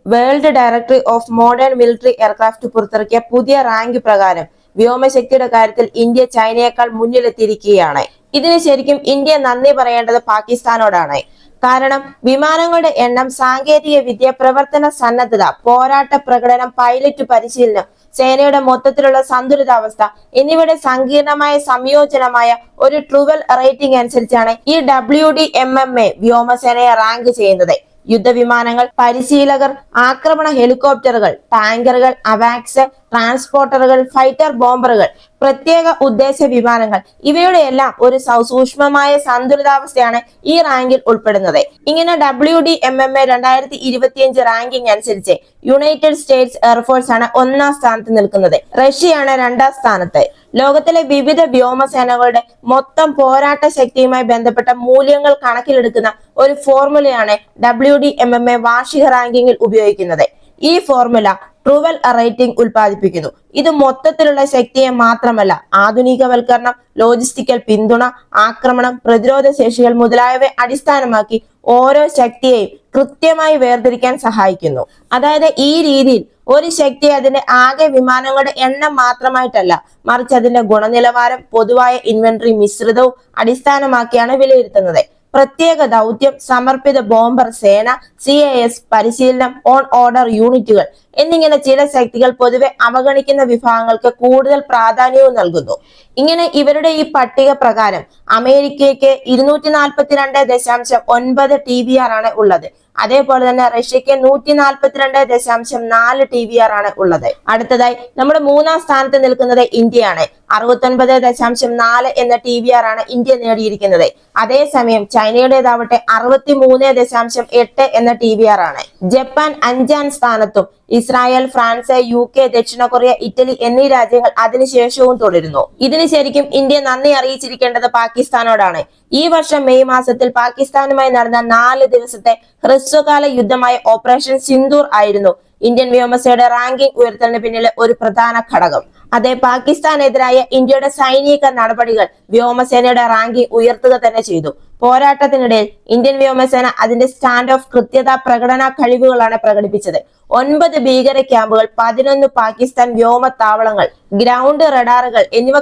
World directory of modern military aircraft പുറത്തിറക്കിയ പുതിയ rank പ്രകാരം വ്യോമശക്തിയുടെ കാര്യത്തിൽ ഇന്ത്യ ചൈനയേക്കാൾ മുന്നിലെത്തിയിരിക്കുകയാണ്. ഇതിന് ശരിക്കും ഇന്ത്യ നന്ദി പറയേണ്ടത് പാകിസ്ഥാനോടാണ്. കാരണം വിമാനങ്ങളുടെ എണ്ണം, സാങ്കേതിക വിദ്യ, പ്രവർത്തന സന്നദ്ധത, പോരാട്ട പ്രകടനം, പൈലറ്റ് പരിശീലനം, സേനയുടെ മൊത്തത്തിലുള്ള സന്തുലിതാവസ്ഥ എന്നിവയുടെ സങ്കീർണമായ സംയോജനമായ ഒരു ട്രൂവൽ റേറ്റിംഗ് അനുസരിച്ചാണ് ഈ WDMMA വ്യോമസേനയെ റാങ്ക് ചെയ്യുന്നത്. യുദ്ധവിമാനങ്ങൾ, പരിശീലകർ, ആക്രമണ ഹെലികോപ്റ്ററുകൾ, ടാങ്കറുകൾ, അവാക്സ്, ട്രാൻസ്പോർട്ടറുകൾ, ഫൈറ്റർ ബോംബറുകൾ, പ്രത്യേക ഉദ്ദേശ വിമാനങ്ങൾ, ഇവയുടെ എല്ലാം ഒരു സൂക്ഷ്മമായ സന്തുലിതാവസ്ഥയാണ് ഈ റാങ്കിൽ ഉൾപ്പെടുന്നത്. ഇങ്ങനെ WDMMA 2025 റാങ്കിംഗ് അനുസരിച്ച് യുണൈറ്റഡ് സ്റ്റേറ്റ്സ് എയർഫോഴ്സ് ആണ് 1ാം സ്ഥാനത്ത് നിൽക്കുന്നത്. റഷ്യയാണ് 2ാം സ്ഥാനത്ത്. ലോകത്തിലെ വിവിധ വ്യോമസേനകളുടെ മൊത്തം പോരാട്ട ശക്തിയുമായി ബന്ധപ്പെട്ട മൂല്യങ്ങൾ കണക്കിലെടുക്കുന്ന ഒരു ഫോർമുലയാണ് WDMMA വാർഷിക റാങ്കിങ്ങിൽ ഉപയോഗിക്കുന്നത്. ഈ ഫോർമുല ട്രൂവൽ റേറ്റിംഗ് ഉൽപ്പാദിപ്പിക്കുന്നു. ഇത് മൊത്തത്തിലുള്ള ശക്തിയെ മാത്രമല്ല, ആധുനികവൽക്കരണം, ലോജിസ്റ്റിക്കൽ പിന്തുണ, ആക്രമണം, പ്രതിരോധ ശേഷികൾ മുതലായവയെ അടിസ്ഥാനമാക്കി ഓരോ ശക്തിയെയും കൃത്യമായി വേർതിരിക്കാൻ സഹായിക്കുന്നു. അതായത് ഈ രീതിയിൽ ഒരു ശക്തി അതിന്റെ ആകെ വിമാനങ്ങളുടെ എണ്ണം മാത്രമായിട്ടല്ല, മറിച്ച് അതിന്റെ ഗുണനിലവാരം, പൊതുവായ ഇൻവെന്ററി മിശ്രിതവും അടിസ്ഥാനമാക്കിയാണ് വിലയിരുത്തുന്നത്. പ്രത്യേക ദൗത്യം, സമർപ്പിത ബോംബർ സേന, CAS, പരിശീലനം, ഓൺ ഓർഡർ യൂണിറ്റുകൾ എന്നിങ്ങനെ ചില ശക്തികൾ പൊതുവെ അവഗണിക്കുന്ന വിഭാഗങ്ങൾക്ക് കൂടുതൽ പ്രാധാന്യവും നൽകുന്നു. ഇങ്ങനെ ഇവരുടെ ഈ പട്ടിക പ്രകാരം അമേരിക്കയ്ക്ക് 242.9 TBR ആണ് ഉള്ളത്. അതേപോലെ തന്നെ റഷ്യക്ക് 142.4 TBR ആണ് ഉള്ളത്. അടുത്തതായി നമ്മുടെ 3ാം സ്ഥാനത്ത് നിൽക്കുന്നത് ഇന്ത്യയാണ്. 69.4 എന്ന TBR ആണ് ഇന്ത്യ നേടിയിരിക്കുന്നത്. അതേസമയം ചൈനയുടേതാവട്ടെ 63.8 എന്ന TBR ആണ്. ജപ്പാൻ 5ാം സ്ഥാനത്തും ഇസ്രായേൽ, ഫ്രാൻസ്, UK, ദക്ഷിണ കൊറിയ, ഇറ്റലി എന്നീ രാജ്യങ്ങൾ അതിനുശേഷവും തുടരുന്നു. ഇതിന് ശരിക്കും ഇന്ത്യ നന്ദി അറിയിച്ചിരിക്കേണ്ടത് പാകിസ്ഥാനോടാണ്. ഈ വർഷം മെയ് മാസത്തിൽ പാകിസ്ഥാനുമായി നടന്ന 4 ദിവസത്തെ ഹ്രസ്വകാല യുദ്ധമായ ഓപ്പറേഷൻ സിന്ദൂർ ആയിരുന്നു ഇന്ത്യൻ വ്യോമസേനയുടെ റാങ്കിംഗ് ഉയർത്തലിന് പിന്നിലെ ഒരു പ്രധാന ഘടകം. അതെ, പാകിസ്ഥാനെതിരായ ഇന്ത്യയുടെ സൈനിക നടപടികൾ വ്യോമസേനയുടെ റാങ്കിംഗ് ഉയർത്തുക തന്നെ ചെയ്തു. പോരാട്ടത്തിനിടയിൽ ഇന്ത്യൻ വ്യോമസേന അതിന്റെ സ്റ്റാൻഡ് ഓഫ് കൃത്യത, പ്രകടന കഴിവുകളാണ് പ്രകടിപ്പിച്ചത്. 9 ഭീകര ക്യാമ്പുകൾ, 11 പാകിസ്ഥാൻ വ്യോമ താവളങ്ങൾ, ഗ്രൗണ്ട് റഡാറുകൾ എന്നിവ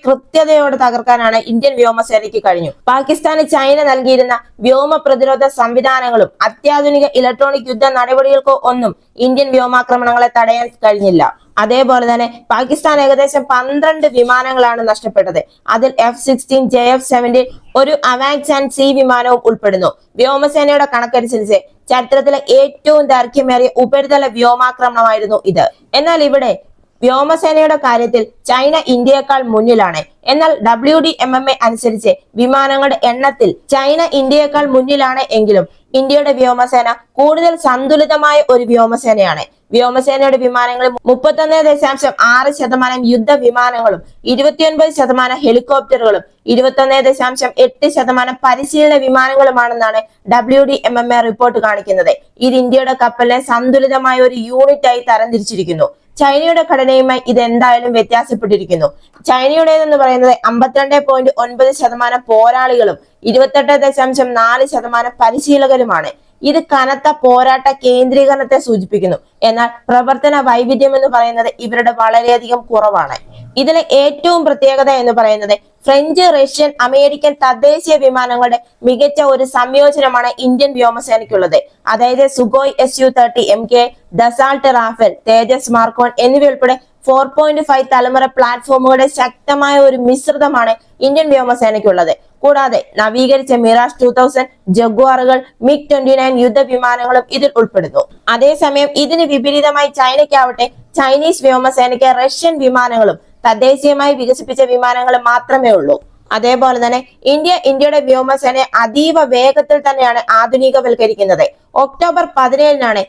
കൃത്യതയോടെ തകർക്കാനാണ് ഇന്ത്യൻ വ്യോമസേനയ്ക്ക് കഴിഞ്ഞു. പാകിസ്ഥാന് ചൈന നൽകിയിരുന്ന വ്യോമ പ്രതിരോധ സംവിധാനങ്ങളും അത്യാധുനിക ഇലക്ട്രോണിക് യുദ്ധ നടപടികൾക്കോ ഒന്നും ഇന്ത്യൻ വ്യോമാക്രമണങ്ങളെ തടയാൻ കഴിഞ്ഞില്ല. അതേപോലെ തന്നെ പാകിസ്ഥാൻ ഏകദേശം 12 വിമാനങ്ങളാണ് നഷ്ടപ്പെട്ടത്. അതിൽ F-16, JF-17, ഒരു അവാക്സ് ആൻഡ് C വിമാനവും ഉൾപ്പെടുന്നു. വ്യോമസേനയുടെ കണക്കനുസരിച്ച് ചരിത്രത്തിലെ ഏറ്റവും ദൈർഘ്യമേറിയ ഉപരിതല വ്യോമാക്രമണമായിരുന്നു ഇത്. എന്നാൽ ഇവിടെ വ്യോമസേനയുടെ കാര്യത്തിൽ ചൈന ഇന്ത്യയേക്കാൾ മുന്നിലാണ്. എന്നാൽ WDMMA അനുസരിച്ച് വിമാനങ്ങളുടെ എണ്ണത്തിൽ ചൈന ഇന്ത്യയേക്കാൾ മുന്നിലാണ് എങ്കിലും ഇന്ത്യയുടെ വ്യോമസേന കൂടുതൽ സന്തുലിതമായ ഒരു വ്യോമസേനയാണ്. വ്യോമസേനയുടെ വിമാനങ്ങളിൽ 31.6% യുദ്ധ വിമാനങ്ങളും 29% ഹെലികോപ്റ്ററുകളും 21.8% പരിശീലന വിമാനങ്ങളുമാണെന്നാണ് WDMMA റിപ്പോർട്ട് കാണിക്കുന്നത്. ഇത് ഇന്ത്യയുടെ കപ്പലിനെ സന്തുലിതമായ ഒരു യൂണിറ്റായി തരംതിരിച്ചിരിക്കുന്നു. ചൈനയുടെ ഘടനയുമായി ഇത് എന്തായാലും വ്യത്യാസപ്പെട്ടിരിക്കുന്നു. ചൈനയുടേതെന്ന് പറയുന്നത് 52.9% പോരാളികളും 28.4% പരിശീലകരുമാണ്. ഇത് കനത്ത പോരാട്ട കേന്ദ്രീകരണത്തെ സൂചിപ്പിക്കുന്നു. എന്നാൽ പ്രവർത്തന വൈവിധ്യം എന്ന് പറയുന്നത് ഇവരുടെ വളരെയധികം കുറവാണ്. ഇതിലെ ഏറ്റവും പ്രത്യേകത എന്ന് പറയുന്നത് ഫ്രഞ്ച്, റഷ്യൻ, അമേരിക്കൻ തദ്ദേശീയ വിമാനങ്ങളുടെ മികച്ച ഒരു സംയോജനമാണ് ഇന്ത്യൻ വ്യോമസേനയ്ക്കുള്ളത്. അതായത് Sukhoi Su-30 MK, Dassault Rafale, Tejas mark 1 എന്നിവയുൾപ്പെടെ 4.5 തലമുറ പ്ലാറ്റ്ഫോമുകളുടെ ശക്തമായ ഒരു മിശ്രിതമാണ് ഇന്ത്യൻ വ്യോമസേനയ്ക്കുള്ളത്. കൂടാതെ നവീകരിച്ച മിറാഷ് 2000, ജഗ്വാറുകൾ, MiG-29 യുദ്ധവിമാനങ്ങളും ഇതിൽ ഉൾപ്പെടുന്നു. അതേസമയം ഇതിന് വിപരീതമായി ചൈനയ്ക്കാവട്ടെ ചൈനീസ് വ്യോമസേനയ്ക്ക് റഷ്യൻ വിമാനങ്ങളും തദ്ദേശീയമായി വികസിപ്പിച്ച വിമാനങ്ങളും മാത്രമേ ഉള്ളൂ. അതേപോലെ തന്നെ ഇന്ത്യയുടെ വ്യോമസേനയെ അതീവ വേഗത്തിൽ തന്നെയാണ് ആധുനികവൽക്കരിക്കുന്നത്. ഒക്ടോബർ 17-നാണ്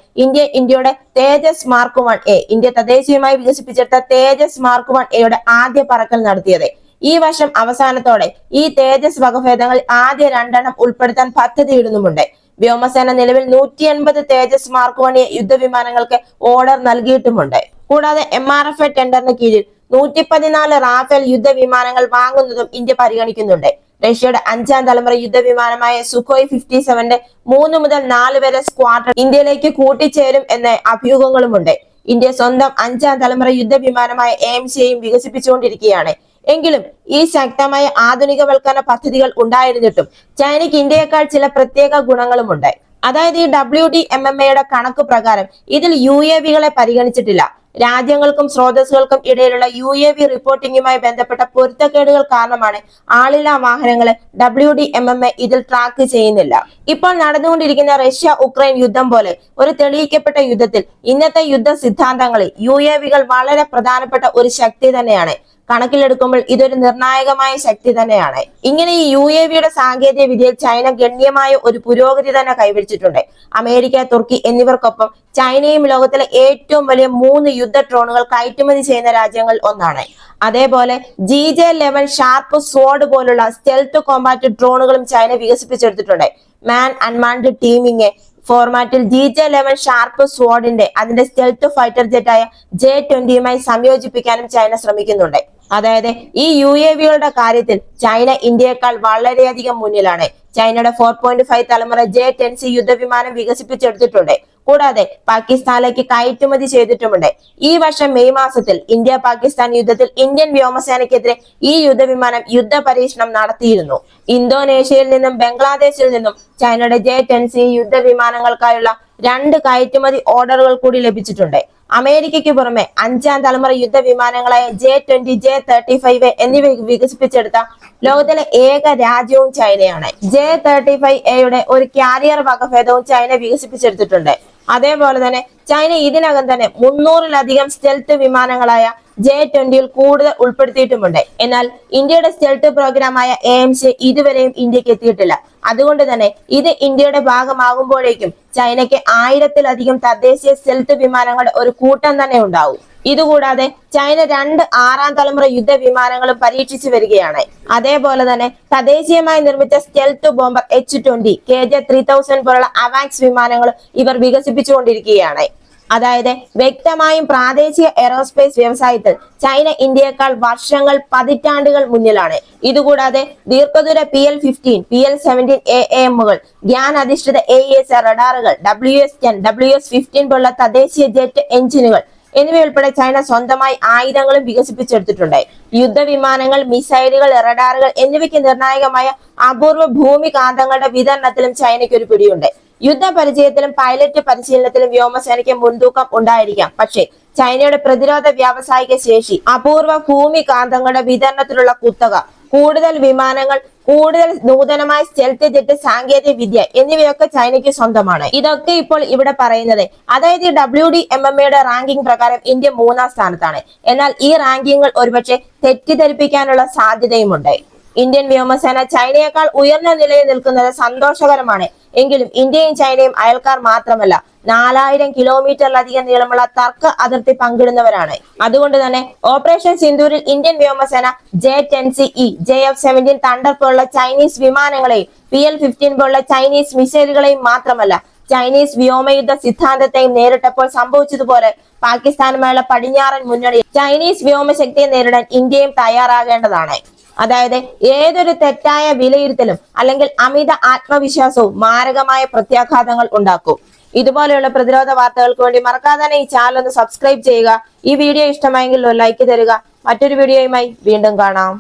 ഇന്ത്യയുടെ തേജസ് മാർക്ക് 1A, ഇന്ത്യ തദ്ദേശീയമായി വികസിപ്പിച്ചെടുത്ത തേജസ് മാർക്ക് 1A ആദ്യ പറക്കൽ നടത്തിയത്. ഈ വർഷം അവസാനത്തോടെ ഈ തേജസ് വകഭേദങ്ങൾ ആദ്യ 2 ഉൾപ്പെടുത്താൻ പദ്ധതിയിടുന്നുമുണ്ട്. വ്യോമസേന നിലവിൽ 180 തേജസ് മാർക്ക് 1A യുദ്ധവിമാനങ്ങൾക്ക് ഓർഡർ നൽകിയിട്ടുമുണ്ട്. കൂടാതെ MRFA ടെൻഡറിന് കീഴിൽ 114 റാഫേൽ യുദ്ധവിമാനങ്ങൾ വാങ്ങുന്നതും ഇന്ത്യ പരിഗണിക്കുന്നുണ്ട്. റഷ്യയുടെ 5ാം തലമുറ യുദ്ധവിമാനമായ സുഖോയ് 57ന്റെ 3 മുതൽ 4 വരെ സ്ക്വാഡ്രൺ ഇന്ത്യയിലേക്ക് കൂട്ടിച്ചേരും എന്ന അഭ്യൂഹങ്ങളുമുണ്ട്. ഇന്ത്യ സ്വന്തം 5ാം തലമുറ യുദ്ധവിമാനമായ AMCയും വികസിപ്പിച്ചുകൊണ്ടിരിക്കുകയാണ്. എങ്കിലും ഈ ശക്തമായ ആധുനികവൽക്കരണ പദ്ധതികൾ ഉണ്ടായിരുന്നിട്ടും ചൈനയ്ക്ക് ഇന്ത്യയെക്കാൾ ചില പ്രത്യേക ഗുണങ്ങളുമുണ്ട്. അതായത് ഈ WDMMAയുടെ കണക്ക് പ്രകാരം ഇതിൽ UAVകളെ പരിഗണിച്ചിട്ടില്ല. രാജ്യങ്ങൾക്കും സ്രോതസ്സുകൾക്കും ഇടയിലുള്ള UAV റിപ്പോർട്ടിംഗുമായി ബന്ധപ്പെട്ട പൊരുത്തക്കേടുകൾ കാരണമാണ് ആളില്ലാ വാഹനങ്ങളെ WDMMA ഇതിൽ ട്രാക്ക് ചെയ്യുന്നില്ല. ഇപ്പോൾ നടന്നുകൊണ്ടിരിക്കുന്ന റഷ്യ ഉക്രൈൻ യുദ്ധം പോലെ ഒരു തെളിയിക്കപ്പെട്ട യുദ്ധത്തിൽ ഇന്നത്തെ യുദ്ധ സിദ്ധാന്തങ്ങളിൽ UAVകൾ വളരെ പ്രധാനപ്പെട്ട ഒരു ശക്തി തന്നെയാണ്. കണക്കിലെടുക്കുമ്പോൾ ഇതൊരു നിർണായകമായ ശക്തി തന്നെയാണ്. ഇങ്ങനെ ഈ UAVയുടെ സാങ്കേതിക വിദ്യയിൽ ചൈന ഗണ്യമായ ഒരു പുരോഗതി തന്നെ കൈവരിച്ചിട്ടുണ്ട്. അമേരിക്ക, തുർക്കി എന്നിവർക്കൊപ്പം ചൈനയും ലോകത്തിലെ ഏറ്റവും വലിയ 3 യുദ്ധ ഡ്രോണുകൾ കയറ്റുമതി ചെയ്യുന്ന രാജ്യങ്ങളിൽ ഒന്നാണ്. അതേപോലെ GJ-11 ഷാർപ്പ് സ്വോർഡ് പോലുള്ള സ്റ്റെൽത്ത് കോമ്പാറ്റ് ഡ്രോണുകളും ചൈന വികസിപ്പിച്ചെടുത്തിട്ടുണ്ട്. മാൻ അൺമാൻഡ് ടീമിംഗ് ഫോർമാറ്റിൽ GJ-11 ഷാർപ്പ് സ്വോർഡിന്റെ അതിന്റെ സ്റ്റെൽത്ത് ഫൈറ്റർ ജെറ്റായ J-20യുമായി സംയോജിപ്പിക്കാനും ചൈന ശ്രമിക്കുന്നുണ്ട്. അതായത് ഈ UAVകളുടെ കാര്യത്തിൽ ചൈന ഇന്ത്യയെക്കാൾ വളരെയധികം മുന്നിലാണ്. ചൈനയുടെ 4.5 തലമുറ J-10C യുദ്ധവിമാനം വികസിപ്പിച്ചെടുത്തിട്ടുണ്ട്. കൂടാതെ പാകിസ്ഥാനിലേക്ക് കയറ്റുമതി ചെയ്തിട്ടുമുണ്ട്. ഈ വർഷം മെയ് മാസത്തിൽ ഇന്ത്യ പാകിസ്ഥാൻ യുദ്ധത്തിൽ ഇന്ത്യൻ വ്യോമസേനയ്ക്കെതിരെ ഈ യുദ്ധവിമാനം യുദ്ധ പരീക്ഷണം നടത്തിയിരുന്നു. ഇന്തോനേഷ്യയിൽ നിന്നും ബംഗ്ലാദേശിൽ നിന്നും ചൈനയുടെ J-10C യുദ്ധവിമാനങ്ങൾക്കായുള്ള 2 കയറ്റുമതി ഓർഡറുകൾ കൂടി ലഭിച്ചിട്ടുണ്ട്. അമേരിക്കയ്ക്ക് പുറമെ 5ാം തലമുറ യുദ്ധവിമാനങ്ങളായ J-20, J-35 എന്നിവ വികസിപ്പിച്ചെടുത്ത ലോകത്തിലെ ഏക രാജ്യവും ചൈനയാണ്. J-35Aയുടെ ഒരു കാരിയർ വകഭേദവും ചൈന വികസിപ്പിച്ചെടുത്തിട്ടുണ്ട്. അതേപോലെ തന്നെ ചൈന ഇതിനകം തന്നെ 300-ലധികം സ്റ്റെൽത്ത് വിമാനങ്ങളായ J-20യിൽ കൂടുതൽ ഉൾപ്പെടുത്തിയിട്ടുമുണ്ട്. എന്നാൽ ഇന്ത്യയുടെ സ്റ്റെൽത്ത് പ്രോഗ്രാമായ AMC ഇതുവരെയും ഇന്ത്യക്ക് എത്തിയിട്ടില്ല. അതുകൊണ്ട് തന്നെ ഇത് ഇന്ത്യയുടെ ഭാഗമാകുമ്പോഴേക്കും ചൈനയ്ക്ക് 1000-ലധികം തദ്ദേശീയ സ്റ്റെൽത്ത് വിമാനങ്ങളുടെ ഒരു കൂട്ടം തന്നെ ഉണ്ടാവും. ഇതുകൂടാതെ ചൈന 2 6ാം തലമുറ യുദ്ധവിമാനങ്ങളും പരീക്ഷിച്ചു വരികയാണ്. അതേപോലെ തന്നെ തദ്ദേശീയമായി നിർമ്മിച്ച സ്റ്റെൽത്ത് ബോംബർ H-20, KJ-3000 പോലുള്ള അവാക്സ് വിമാനങ്ങളും ഇവർ വികസിപ്പിച്ചുകൊണ്ടിരിക്കുകയാണ്. അതായത് വ്യക്തമായും പ്രാദേശിക എയറോസ്പേസ് വ്യവസായത്തിൽ ചൈന ഇന്ത്യയെക്കാൾ വർഷങ്ങൾ, പതിറ്റാണ്ടുകൾ മുന്നിലാണ്. ഇതുകൂടാതെ ദീർഘദൂര PL-15, PL-17 AAMകൾ, ഗ്യാൻ അധിഷ്ഠിത AES റഡാറുകൾ, WS-10, WS-15 പോലുള്ള തദ്ദേശീയ ജെറ്റ് എഞ്ചിനുകൾ എന്നിവയുൾപ്പെടെ ചൈന സ്വന്തമായി ആയുധങ്ങളും വികസിപ്പിച്ചെടുത്തിട്ടുണ്ട്. യുദ്ധവിമാനങ്ങൾ, മിസൈലുകൾ, റഡാറുകൾ എന്നിവയ്ക്ക് നിർണായകമായ അപൂർവ ഭൂമി കാന്തങ്ങളുടെ വിതരണത്തിലും ചൈനയ്ക്ക് ഒരു പിടിയുണ്ട്. യുദ്ധ പരിചയത്തിലും പൈലറ്റ് പരിശീലനത്തിലും വ്യോമസേനയ്ക്ക് മുൻതൂക്കം ഉണ്ടായിരിക്കാം. പക്ഷേ ചൈനയുടെ പ്രതിരോധ വ്യാവസായിക ശേഷി, അപൂർവ ഭൂമി കാന്തങ്ങളുടെ വിതരണത്തിലുള്ള കുത്തക, കൂടുതൽ വിമാനങ്ങൾ, കൂടുതൽ നൂതനമായ സ്റ്റെൽത്ത് ജെറ്റ് സാങ്കേതിക വിദ്യ എന്നിവയൊക്കെ ചൈനയ്ക്ക് സ്വന്തമാണ്. ഇതൊക്കെ ഇപ്പോൾ ഇവിടെ പറയുന്നത്. അതായത് WDMMAയുടെ റാങ്കിംഗ് പ്രകാരം ഇന്ത്യ 3ാം സ്ഥാനത്താണ്. എന്നാൽ ഈ റാങ്കിങ്ങുകൾ ഒരുപക്ഷെ തെറ്റിദ്ധരിപ്പിക്കാനുള്ള സാധ്യതയുമുണ്ട്. ഇന്ത്യൻ വ്യോമസേന ചൈനയേക്കാൾ ഉയർന്ന നിലയിൽ നിൽക്കുന്നത് സന്തോഷകരമാണ്. എങ്കിലും ഇന്ത്യയും ചൈനയും അയൽക്കാർ മാത്രമല്ല, 4000 കിലോമീറ്ററിലധികം നീളമുള്ള തർക്ക അതിർത്തി പങ്കിടുന്നവരാണ്. അതുകൊണ്ട് തന്നെ ഓപ്പറേഷൻ സിന്ദൂരിൽ ഇന്ത്യൻ വ്യോമസേന J-10CE, JF-17 തണ്ടർ പോലുള്ള ചൈനീസ് വിമാനങ്ങളെയും PL-15 പോലുള്ള ചൈനീസ് മിസൈലുകളെയും മാത്രമല്ല ചൈനീസ് വ്യോമയുദ്ധ സിദ്ധാന്തത്തെയും നേരിട്ടപ്പോൾ സംഭവിച്ചതുപോലെ പാകിസ്ഥാനുമായുള്ള പടിഞ്ഞാറൻ മുന്നണി ചൈനീസ് വ്യോമശക്തിയെ നേരിടാൻ ഇന്ത്യയും തയ്യാറാകേണ്ടതാണ്. അതായത് ഏതൊരു തെറ്റായ വിലയിരുത്തലും അല്ലെങ്കിൽ അമിത ആത്മവിശ്വാസവും മാരകമായ പ്രത്യാഘാതങ്ങൾ ഉണ്ടാക്കും. ഇതുപോലെയുള്ള പ്രതിരോധ വാർത്തകൾക്ക് വേണ്ടി മറക്കാതെ തന്നെ ഈ ചാനൽ ഒന്ന് സബ്സ്ക്രൈബ് ചെയ്യുക. ഈ വീഡിയോ ഇഷ്ടമായെങ്കിൽ ഒരു ലൈക്ക് തരിക. മറ്റൊരു വീഡിയോയുമായി വീണ്ടും കാണാം.